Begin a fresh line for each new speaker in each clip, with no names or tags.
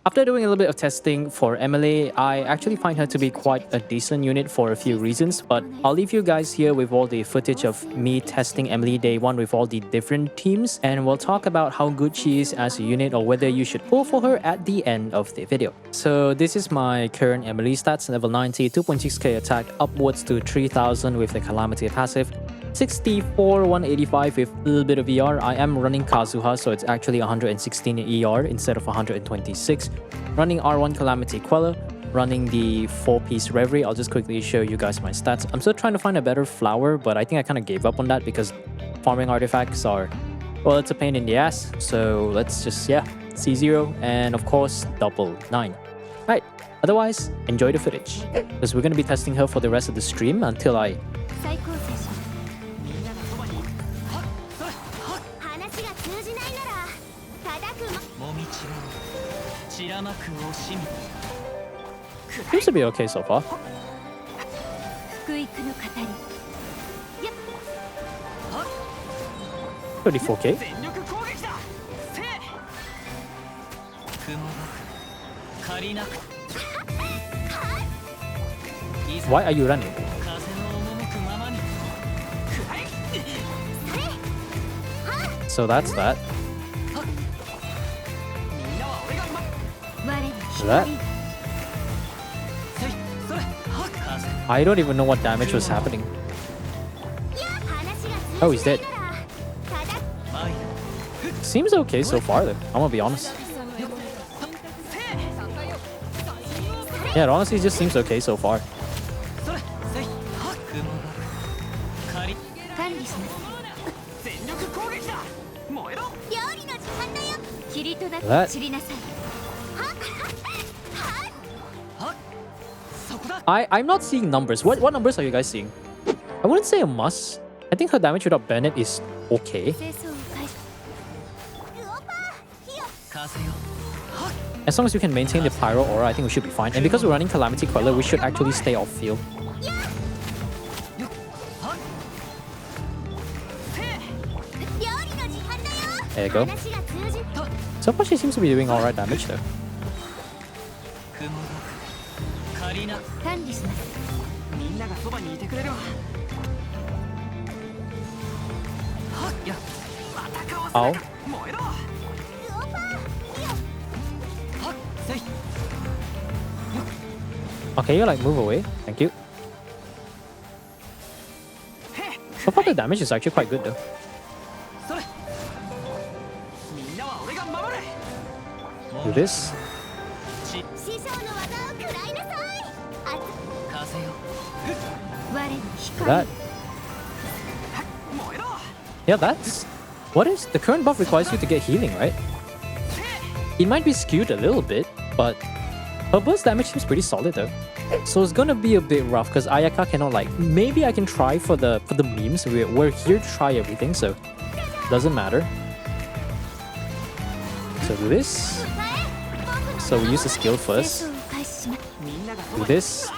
After doing a little bit of testing for Emilie, I actually find her to be quite a decent unit for a few reasons, but I'll leave you guys here with all the footage of me testing Emilie day 1 with all the different teams, and we'll talk about how good she is as a unit or whether you should pull for her at the end of the video. So this is my current Emilie stats: level 90, 2.6k attack, upwards to 3000 with the Calamity passive, 64, 185 with a little bit of ER. I am running Kazuha, so it's actually 116 ER instead of 126. Running R1 Calamity Queller, running the 4-piece Reverie. I'll just quickly show you guys my stats. I'm still trying to find a better flower, but I think I kind of gave up on that because farming artifacts are, well, it's a pain in the ass. So let's just, yeah, C0 and of course double 9. Right, otherwise, enjoy the footage because we're going to be testing her for the rest of the stream until I... Seems to be okay so far. 34k. Why are you running? So that's that. That. I don't even know what damage was happening. Oh, he's dead. Seems okay so far though, I'm gonna be honest. Yeah, it honestly just seems okay so far. That. I'm not seeing numbers. What numbers are you guys seeing? I wouldn't say a must. I think her damage without Bennett is okay. As long as we can maintain the Pyro aura, I think we should be fine. And because we're running Calamity Queller, we should actually stay off field. There you go. So far she seems to be doing alright damage though. Ow. Okay, you like move away. Thank you. So far the damage is actually quite good though. Do this. That. Yeah, that's... What is... The current buff requires you to get healing, right? It might be skewed a little bit, but her burst damage seems pretty solid though. So it's gonna be a bit rough because Ayaka cannot like... Maybe I can try for the memes. We're here to try everything, so doesn't matter. So do this. So we use the skill first. Do this.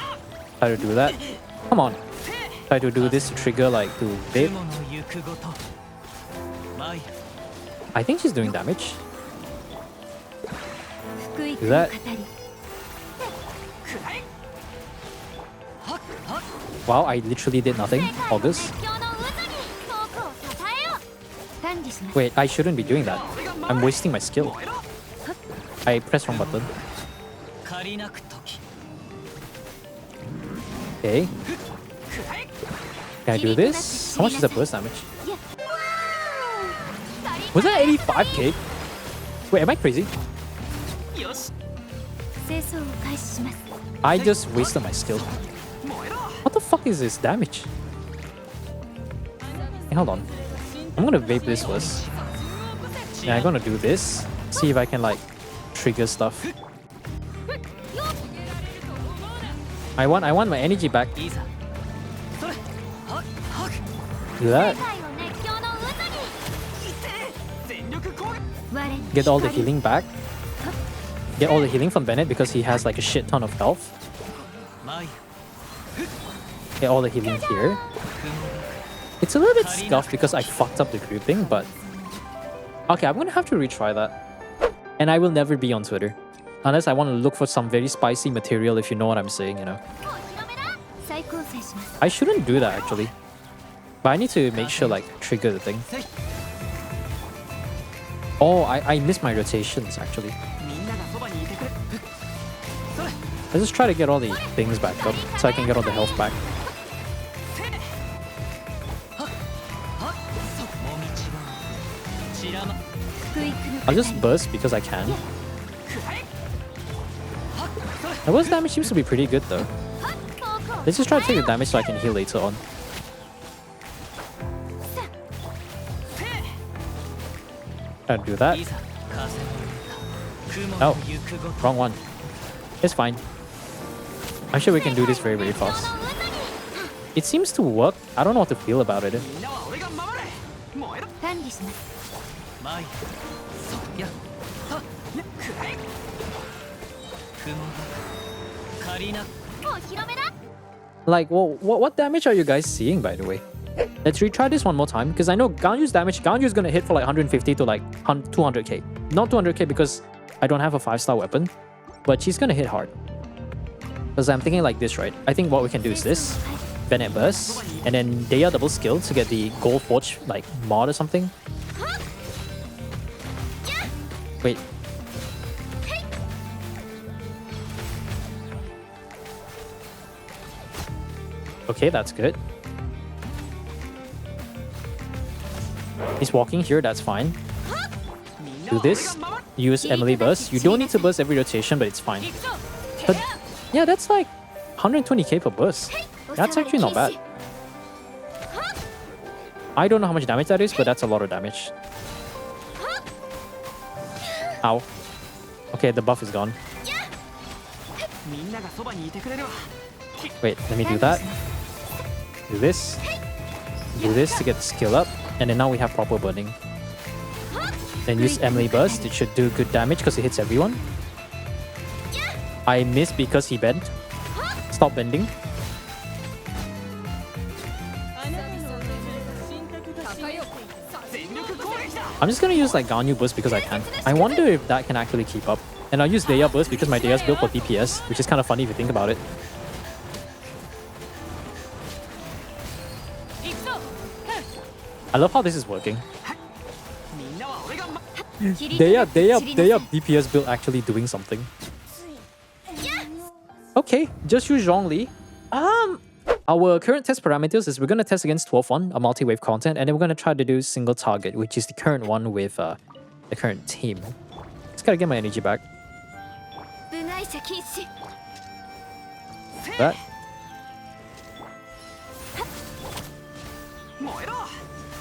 Try to do that. Come on. Try to do this to trigger like to vape. I think she's doing damage. Do that. Wow, I literally did nothing. August. Wait, I shouldn't be doing that. I'm wasting my skill. I pressed wrong button. Okay. Can I do this? How much is the burst damage? Was that 85k? Wait, am I crazy? I just wasted my skill. What the fuck is this damage? Hey, hold on. I'm gonna vape this first. Yeah, I'm gonna do this. See if I can like trigger stuff. I want my energy back. Do that. Get all the healing back. Get all the healing from Bennett because he has like a shit ton of health. Get all the healing here. It's a little bit scuffed because I fucked up the grouping, but... Okay, I'm gonna have to retry that. And I will never be on Twitter. Unless I want to look for some very spicy material, if you know what I'm saying, you know. I shouldn't do that actually. But I need to make sure like trigger the thing. Oh, I missed my rotations actually. Let's just try to get all the things back up so I can get all the health back. I'll just burst because I can. The burst damage seems to be pretty good though. Let's just try to take the damage so I can heal later on. Try to do that. Oh, wrong one. It's fine. I'm sure we can do this very, very fast. It seems to work. I don't know what to feel about it. Like, what damage are you guys seeing, by the way? Let's retry this one more time, because I know Ganyu's damage, Ganyu's gonna hit for like 150 to like 200k. Not 200k because I don't have a 5-star weapon, but she's gonna hit hard. Because I'm thinking like this, right? I think what we can do is this. Bennett Burst, and then they are double skill to get the Gold Forge like mod or something. Wait. Okay, that's good. He's walking here, that's fine. Do this. Use Emilie Burst. You don't need to burst every rotation, but it's fine. But yeah, that's like 120k per burst. That's actually not bad. I don't know how much damage that is, but that's a lot of damage. Ow. Okay, the buff is gone. Wait, let me do that. Do this. Do this to get the skill up. And then now we have proper burning. Then use Emilie Burst. It should do good damage because it hits everyone. I missed because he bent. Stop bending. I'm just gonna use like Ganyu Burst because I can. I wonder if that can actually keep up. And I'll use Deya Burst because my Deya's built for DPS, which is kind of funny if you think about it. I love how this is working. Deya DPS build actually doing something. Okay, just use Zhongli. Our current test parameters is we're going to test against 12-1, a multi-wave content, and then we're going to try to do single target, which is the current one with the current team. Just gotta get my energy back. That.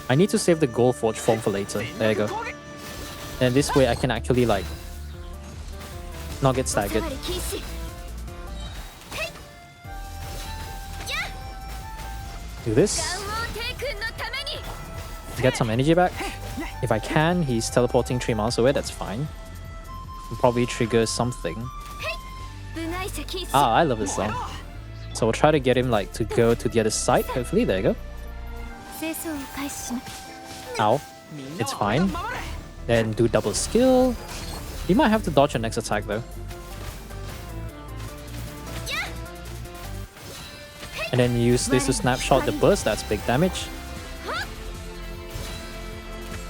I need to save the Gold Forge form for later. There you go. And this way I can actually like not get staggered. Do this. Get some energy back. If I can, he's teleporting 3 miles away, that's fine. I'll probably trigger something. Ah, I love this song. So we'll try to get him like to go to the other side, hopefully. There you go. Ow. It's fine. Then do double skill. He might have to dodge your next attack though. And then use this to snapshot the burst, that's big damage.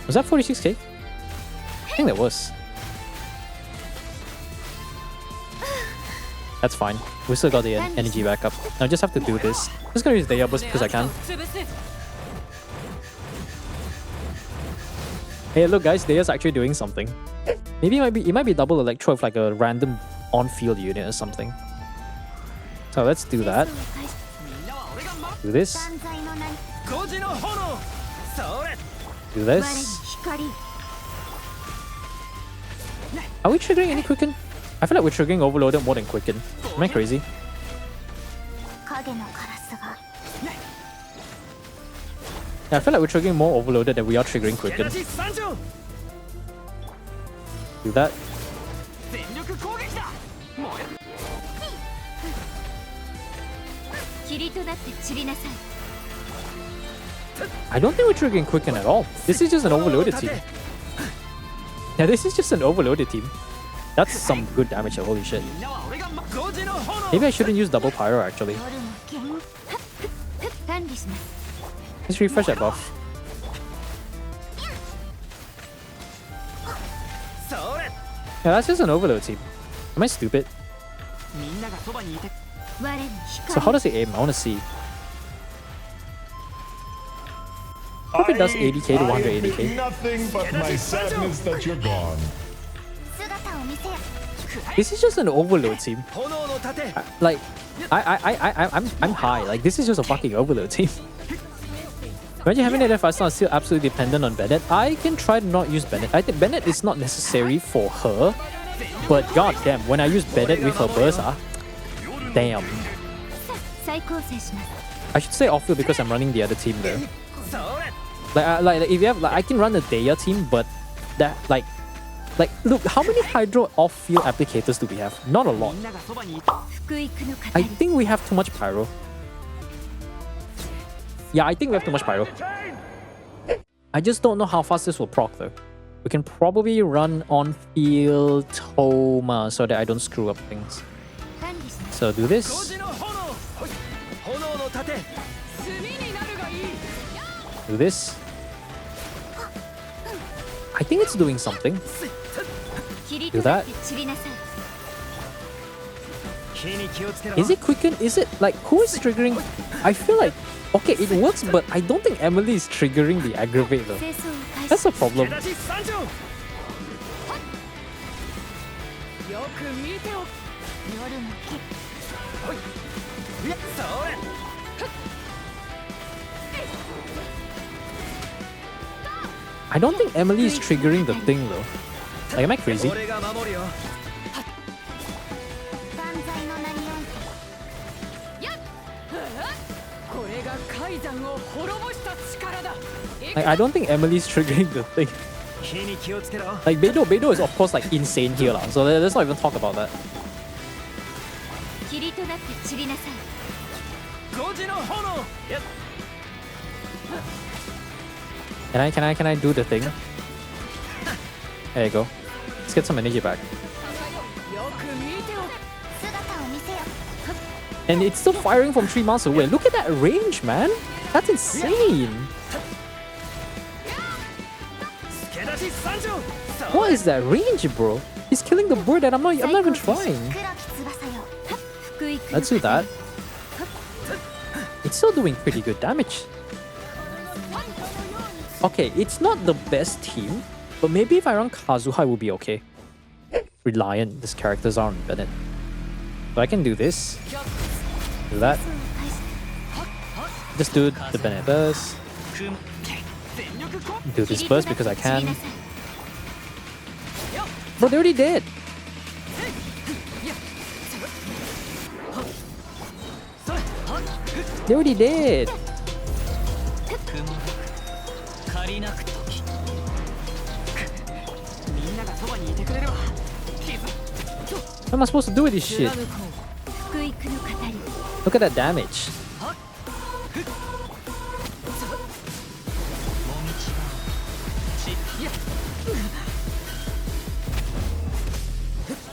Was that 46k? I think that was. That's fine. We still got the energy back up. I just have to do this. I'm just gonna use Deya Burst because I can. Hey, look guys, Deya's actually doing something. Maybe it might be double Electro with like a random on-field unit or something. So let's do that. Do this. Do this. Are we triggering any Quicken? I feel like we're triggering Overloaded more than Quicken. Am I crazy? Yeah, I feel like we're triggering more Overloaded than we are triggering Quicken. Do that. I don't think we're triggering Quicken at all. This is just an overloaded team. Yeah, this is just an overloaded team. That's some good damage, holy shit. Maybe I shouldn't use double Pyro actually. Let's refresh that buff. Yeah, that's just an overload team. Am I stupid? So how does it aim? I want to see. Hope it does 80k to 180k.
Nothing but my sadness that you're gone.
This is just an overload team. Like, I'm high. Like, this is just a fucking overload team. Imagine having it if I was still absolutely dependent on Bennett. I can try to not use Bennett. I think Bennett is not necessary for her. But goddamn, when I use Bennett with her burst, damn. I should say off-field because I'm running the other team there. Like if you have, like, I can run the Daya team, but that, like, look, how many Hydro off-field applicators do we have? Not a lot. I think we have too much Pyro. Yeah, I think we have too much Pyro. I just don't know how fast this will proc though. We can probably run on-field Thoma so that I don't screw up things. So do this. Do this. I think it's doing something. Do that. Is it quicken? Is it like, who is triggering? I feel like, okay, it works, but I don't think Emilie is triggering the Aggravate though. That's a problem. I don't think Emilie is triggering the thing though. Like, am I crazy? Like, I don't think Emilie's triggering the thing. Like, Beidou is of course like insane here lah. So let's not even talk about that. Can I do the thing? There you go. Let's get some energy back. And it's still firing from 3 miles away. Look at that range, man. That's insane. What is that range, bro? He's killing the bird and I'm not even trying. Let's do that. It's still doing pretty good damage. Okay, it's not the best team, but maybe if I run Kazuha, it will be okay. Reliant, these characters are on Bennett. So I can do this. Do that. Just do the Bennett burst. Do this burst because I can. Bro, they already did. They already did. What am I supposed to do with this shit? Look at that damage.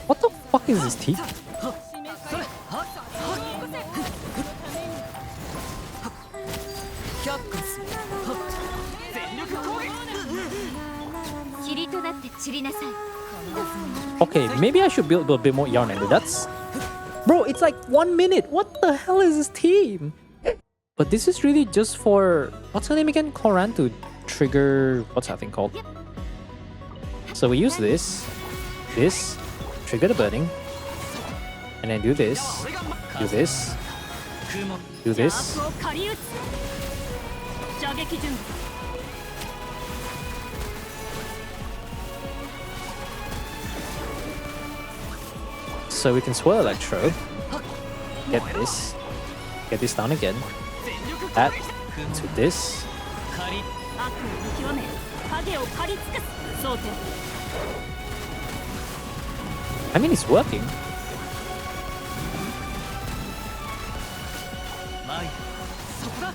What the fuck is this team? Okay, maybe I should build a bit more yarn and that's... Bro, it's like 1 minute! What the hell is this team? But this is really just for... What's her name again? Clorinde to trigger... What's that thing called? So we use this, trigger the burning, and then do this, do this, do this. So we can swirl Electro, get this down again, add to this. I mean, it's working.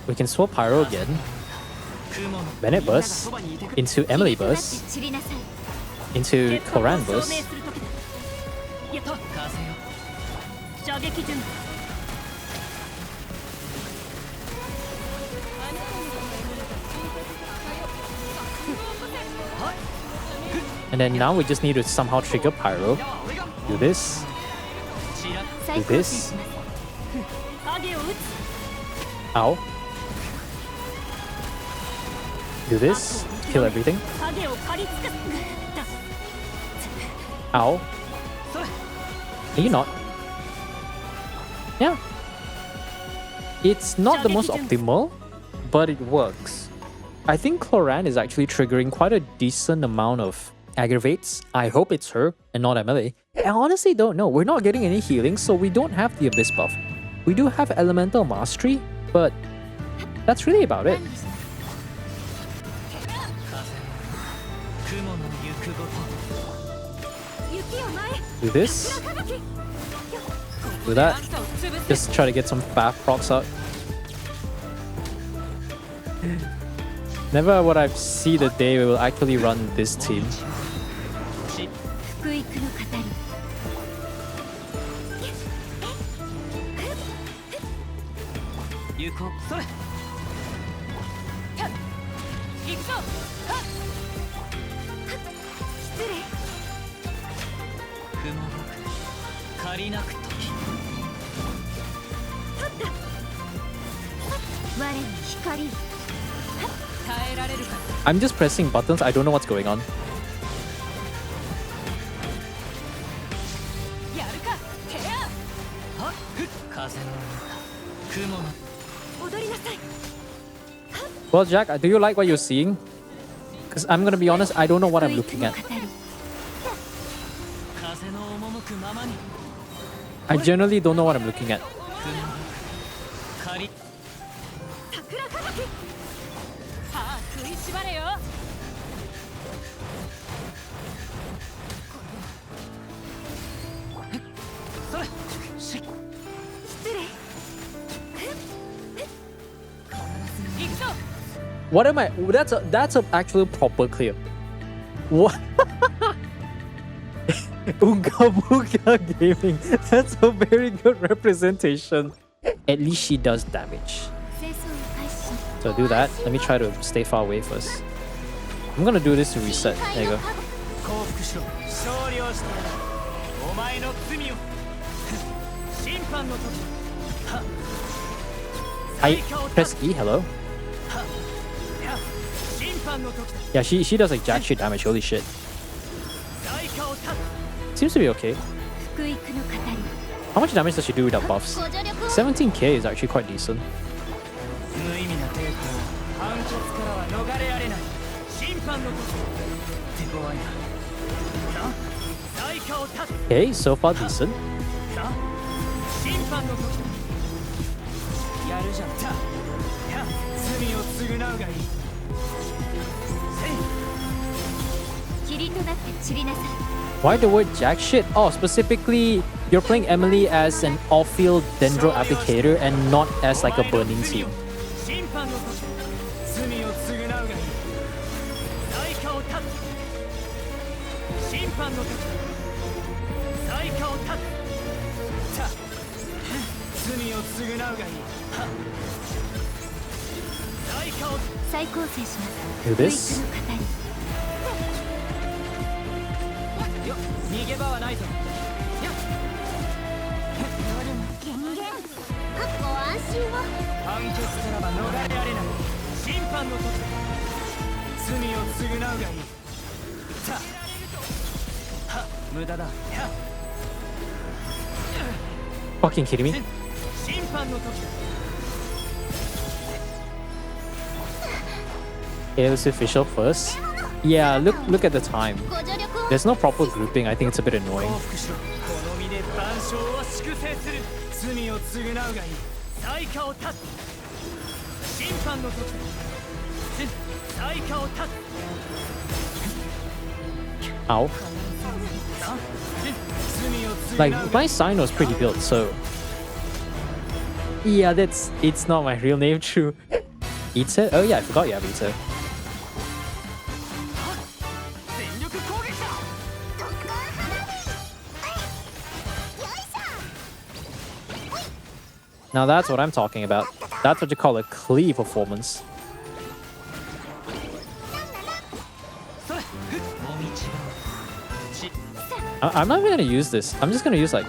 We can swap Pyro again. Bennett burst into Emilie burst into Clorinde burst. And then now we just need to somehow trigger Pyro. Do this. Do this. Ow. Do this. Kill everything. Ow. Are you not? Yeah. It's not the most optimal, but it works. I think Clorinde is actually triggering quite a decent amount of aggravates. I hope it's her and not Emilie. I honestly don't know. We're not getting any healing, so we don't have the Abyss buff. We do have Elemental Mastery, but that's really about it. Do this. Do that. Just try to get some fast procs out. Never would I see the day we will actually run this team. I'm just pressing buttons, I don't know what's going on. Well, Jack, do you like what you're seeing? Because I'm gonna be honest, I don't know what I'm looking at. I generally don't know what I'm looking at. What am I? That's a actual proper clear. What? Unga Bunga Gaming. That's a very good representation. At least she does damage. So do that. Let me try to stay far away first. I'm gonna do this to reset. There you go. I press E, hello. Yeah, she does like jack shit damage, holy shit. Seems to be okay. How much damage does she do without buffs? 17k is actually quite decent. Okay, so far decent. Why the word jack shit? Oh, specifically, you're playing Emilie as an off-field Dendro applicator and not as like a burning team. Do this. Fucking kidding me? Okay, let's do official first. Yeah, look at the time. There's no proper grouping. I think it's a bit annoying. Ow. Like, my Cyno is pretty built, so... Yeah, it's not my real name, true. Ita? Oh yeah, I forgot you have Ita. Now that's what I'm talking about. That's what you call a Klee performance. I'm not even gonna use this. I'm just gonna use like...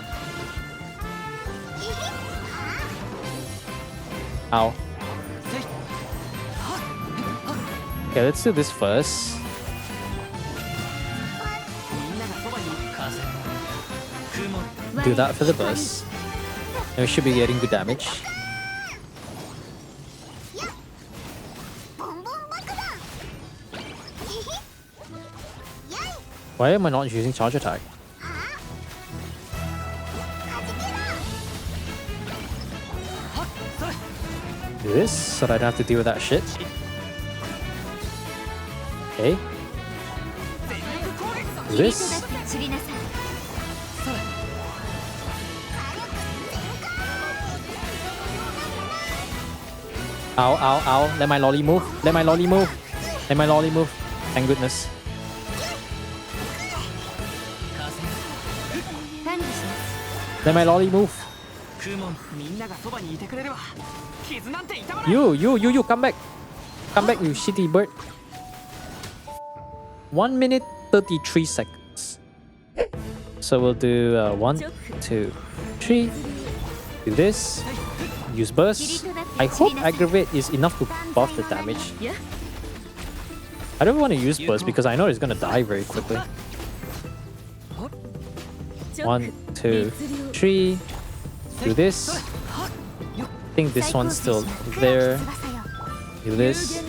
Ow. Okay, let's do this first. Do that for the burst. And we should be getting good damage. Why am I not using charge attack? Do this so that I don't have to deal with that shit. Okay. Do this. Ow, ow, ow. Let my lolly move. Let my lolly move. Let my lolly move. Thank goodness. Let my lolly move. You, come back. Come back, you shitty bird. 1 minute 33 seconds. So we'll do 1, 2, 3. Do this. Use burst. I hope Aggravate is enough to buff the damage. I don't want to use burst because I know it's gonna die very quickly. 1, 2, 3. Do this. I think this one's still there. Do this.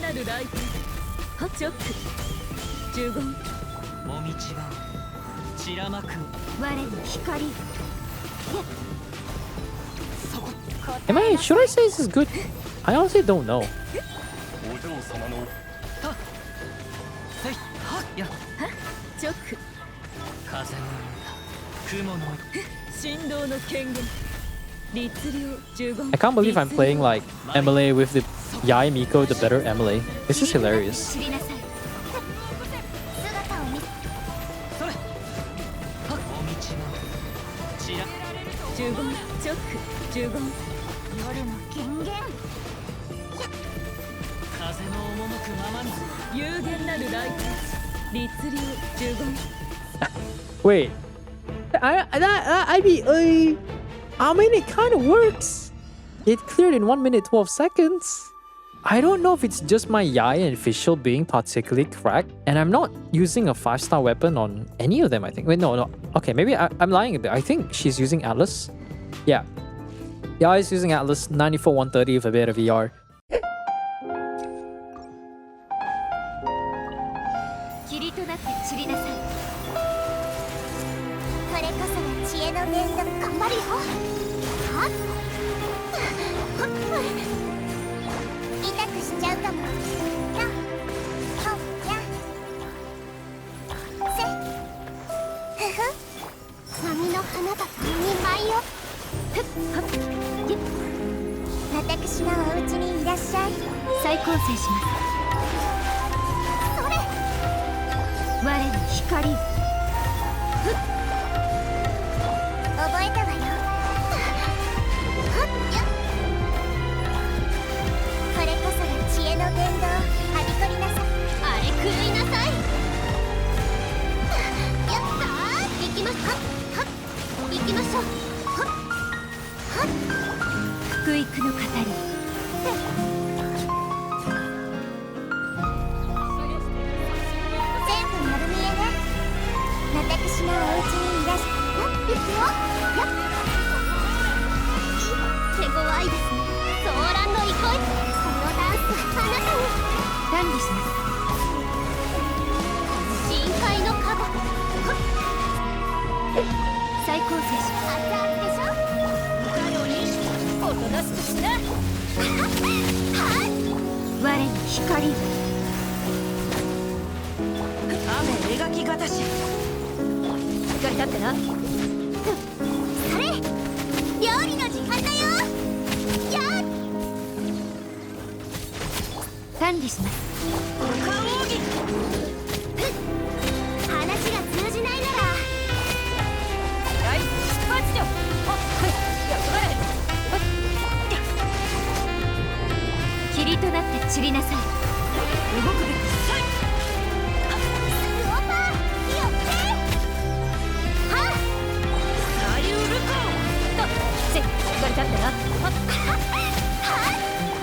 Should I say this is good? I honestly don't know. I can't believe I'm playing like Emilie with the Yai Miko, the better Emilie. This is hilarious. Wait, I mean, it kind of works. It cleared in 1 minute 12 seconds. I don't know if it's just my Yai and Fischl being particularly cracked, and I'm not using a 5-star weapon on any of them, I think. Wait, no. Okay, maybe I'm lying a bit. I think she's using Atlas. Yeah. Yai is using Atlas, 94 130 with a bit of VR.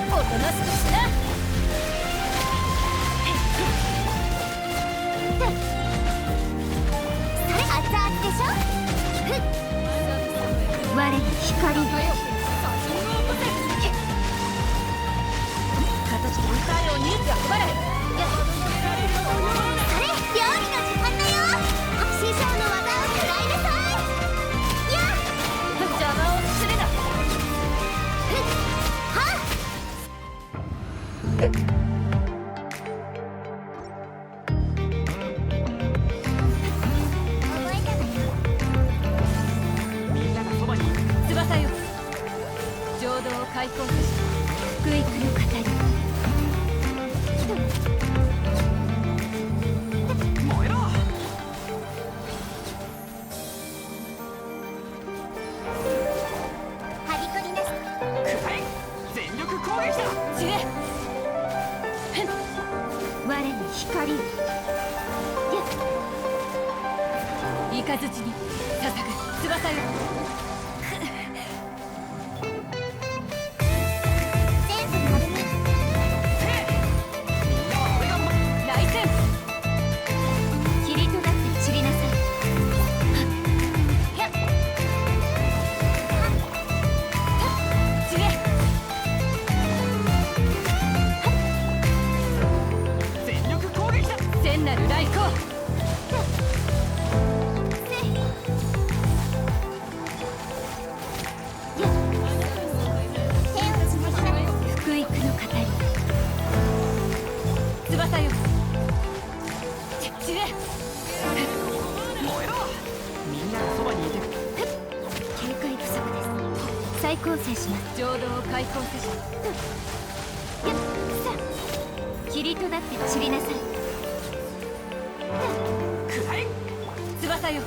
おとなしくしな。それ熱々でしょ。我に光を。形に太陽に役割。それ料理の時間だよ。師匠の技を食らいなさい。やっ邪魔をするな。はっ翼よ。浄土を開放せし福井来る語り。燃えろ。はびこりなし。くらえ。全力攻撃だ。知れ。我に光を。イカズチに捧ぐ翼よ。浄土を開放せし。霧となって散りなさい。くらえ。翼よ。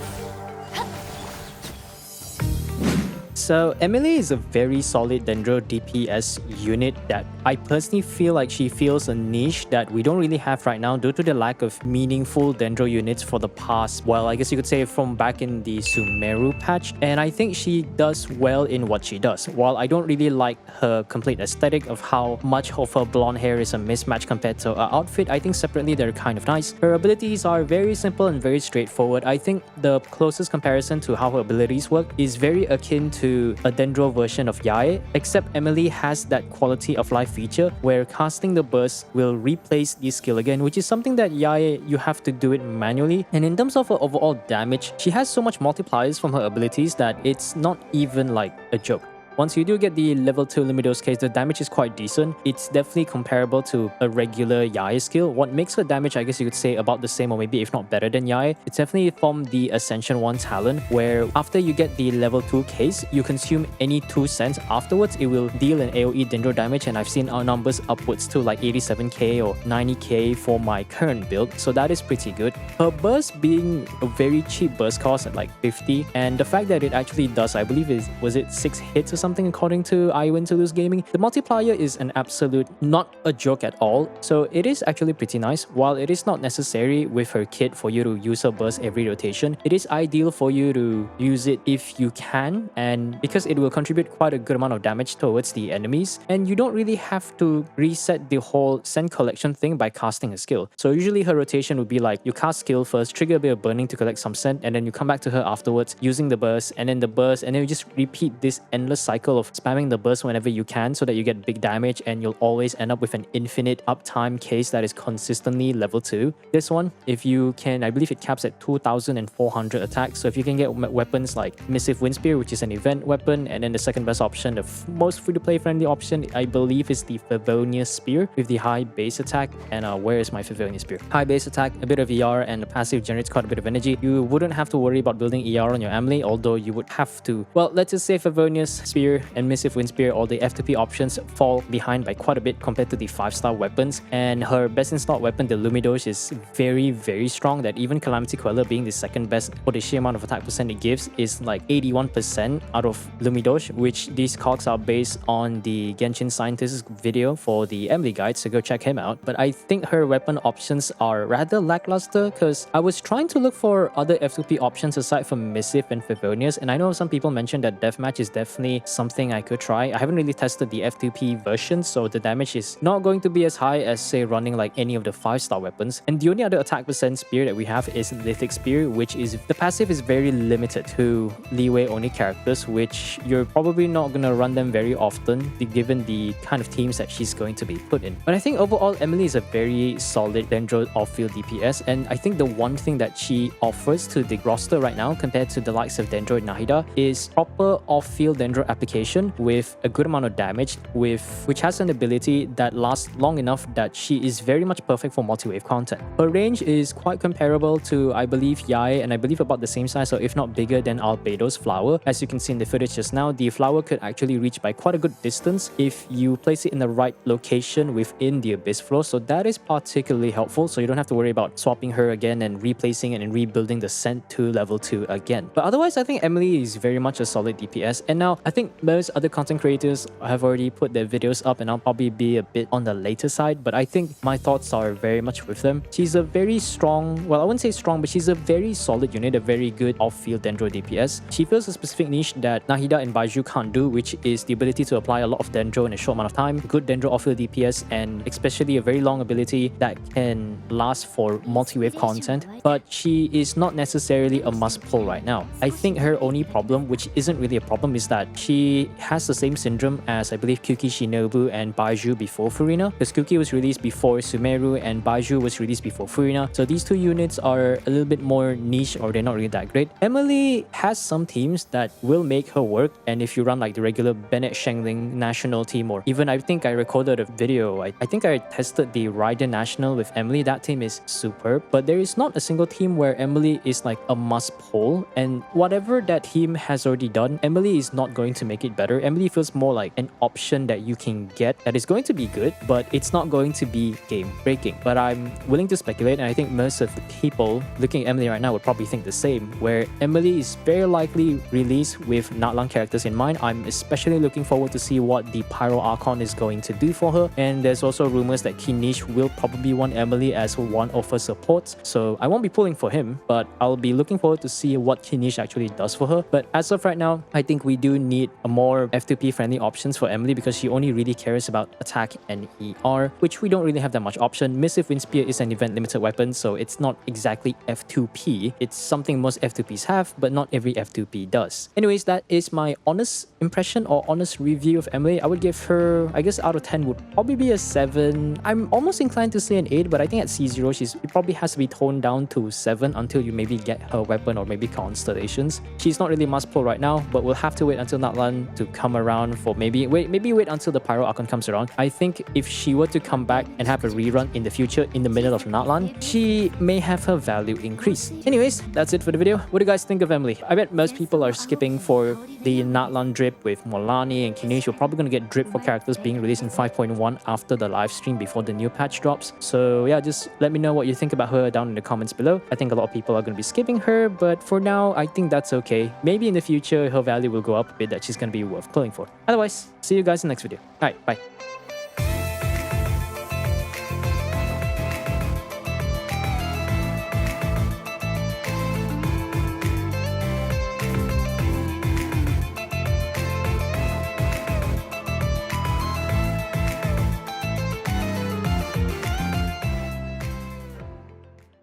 So Emilie is a very solid Dendro DPS unit that I personally feel like she fills a niche that we don't really have right now due to the lack of meaningful Dendro units for the past, well, I guess you could say from back in the Sumeru patch, and I think she does well in what she does. While I don't really like her complete aesthetic of how much of her blonde hair is a mismatch compared to her outfit, I think separately they're kind of nice. Her abilities are very simple and very straightforward. I think the closest comparison to how her abilities work is very akin to a Dendro version of Yae, except Emilie has that quality of life feature where casting the burst will replace the skill again, which is something that Yae you have to do it manually. And in terms of her overall damage, she has so much multipliers from her abilities that it's not even like a joke. Once you do get the level 2 Lumidos case, the damage is quite decent. It's definitely comparable to a regular Yae skill. What makes her damage, I guess you could say, about the same or maybe if not better than Yae, it's definitely from the Ascension 1 talent, where after you get the level 2 case, you consume any 2 cents afterwards, it will deal an AoE Dendro damage, and I've seen our numbers upwards to like 87k or 90k for my current build, so that is pretty good. Her burst being a very cheap burst cost at like 50, and the fact that it actually does, I believe was it 6 hits or something according to I Win to Lose Gaming. The multiplier is an absolute not a joke at all, so it is actually pretty nice. While it is not necessary with her kit for you to use her burst every rotation, it is ideal for you to use it if you can, and because it will contribute quite a good amount of damage towards the enemies, and you don't really have to reset the whole scent collection thing by casting a skill. So usually her rotation would be like you cast skill first, trigger a bit of burning to collect some scent, and then you come back to her afterwards using the burst, and then the burst, and then you just repeat this endless cycle of spamming the burst whenever you can so that you get big damage, and you'll always end up with an infinite uptime case that is consistently level 2. This one, if you can, I believe it caps at 2400 attacks, so if you can get weapons like Missive Wind Spear, which is an event weapon, and then the second best option, the most free-to-play friendly option, I believe is the Favonius Spear with the high base attack. And where is my Favonius Spear? High base attack, a bit of ER, and the passive generates quite a bit of energy. You wouldn't have to worry about building ER on your Emilie, although you would have to. Well, let's just say Favonius Spear and Missive Wind Spear, all the F2P options fall behind by quite a bit compared to the 5-star weapons, and her best in slot weapon, the Lumidosh, is very strong, that even Calamity Queller being the second best for the sheer amount of attack percent it gives is like 81% out of Lumidosh, which these cogs are based on the Genshin Scientist's video for the Emilie guide, so go check him out. But I think her weapon options are rather lackluster, because I was trying to look for other F2P options aside from Missive and Favonius, and I know some people mentioned that Deathmatch is definitely something I could try. I haven't really tested the F2P version, so the damage is not going to be as high as say running like any of the 5-star weapons. And the only other attack percent spear that we have is Lithic Spear, which is the passive is very limited to leeway only characters, which you're probably not gonna run them very often given the kind of teams that she's going to be put in. But I think overall Emilie is a very solid Dendro off-field DPS, and I think the one thing that she offers to the roster right now compared to the likes of Dendro and Nahida is proper off-field Dendro application with a good amount of damage, which has an ability that lasts long enough that she is very much perfect for multi-wave content. Her range is quite comparable to, I believe, Yae, and I believe about the same size, or if not bigger than Albedo's flower. As you can see in the footage just now, the flower could actually reach by quite a good distance if you place it in the right location within the Abyss floor, so that is particularly helpful, so you don't have to worry about swapping her again and replacing it and rebuilding the Scent to level 2 again. But otherwise, I think Emilie is very much a solid DPS, and now I think most other content creators have already put their videos up, and I'll probably be a bit on the later side, but I think my thoughts are very much with them. She's a very strong, well, I wouldn't say strong, but she's a very solid unit, a very good off-field Dendro DPS. She fills a specific niche that Nahida and Baiju can't do, which is the ability to apply a lot of Dendro in a short amount of time, good Dendro off-field DPS, and especially a very long ability that can last for multi-wave content, but she is not necessarily a must-pull right now. I think her only problem, which isn't really a problem, is that she has the same syndrome as I believe Kuki, Shinobu, and Baiju before Furina, because Kuki was released before Sumeru and Baiju was released before Furina, so these two units are a little bit more niche, or they're not really that great. Emilie has some teams that will make her work, and if you run like the regular Bennett Shengling national team, or even I think I recorded a video, I think I tested the Raiden National with Emilie, that team is superb, but there is not a single team where Emilie is like a must pull, and whatever that team has already done, Emilie is not going to make it better. Emilie feels more like an option that you can get that is going to be good, but it's not going to be game breaking. But I'm willing to speculate, and I think most of the people looking at Emilie right now would probably think the same, where Emilie is very likely released with Natlan characters in mind. I'm especially looking forward to see what the Pyro Archon is going to do for her, and there's also rumors that Kinish will probably want Emilie as one of her supports, so I won't be pulling for him, but I'll be looking forward to see what Kinish actually does for her. But as of right now, I think we do need a more F2P friendly options for Emilie, because she only really cares about attack and ER, which we don't really have that much option. Missive Wind Spear is an event limited weapon, so it's not exactly F2P. It's something most F2Ps have, but not every F2P does. Anyways, that is my honest impression or honest review of Emilie. I would give her, I guess out of 10 would probably be a 7. I'm almost inclined to say an 8, but I think at C0 it probably has to be toned down to 7 until you maybe get her weapon or maybe constellations. She's not really must pull right now, but we'll have to wait until Natlan to come around for maybe wait until the Pyro Archon comes around. I think if she were to come back and have a rerun in the future in the middle of Natlan, she may have her value increase. Anyways, that's it for the video. What do you guys think of Emilie? I bet most people are skipping for the Natlan drip with Molani and Kinish. You're probably going to get drip for characters being released in 5.1 after the live stream before the new patch drops. So yeah, just let me know what you think about her down in the comments below. I think a lot of people are going to be skipping her, but for now, I think that's okay. Maybe in the future, her value will go up a bit, that she's going to be worth pulling for. Otherwise, see you guys in the next video. Alright, bye.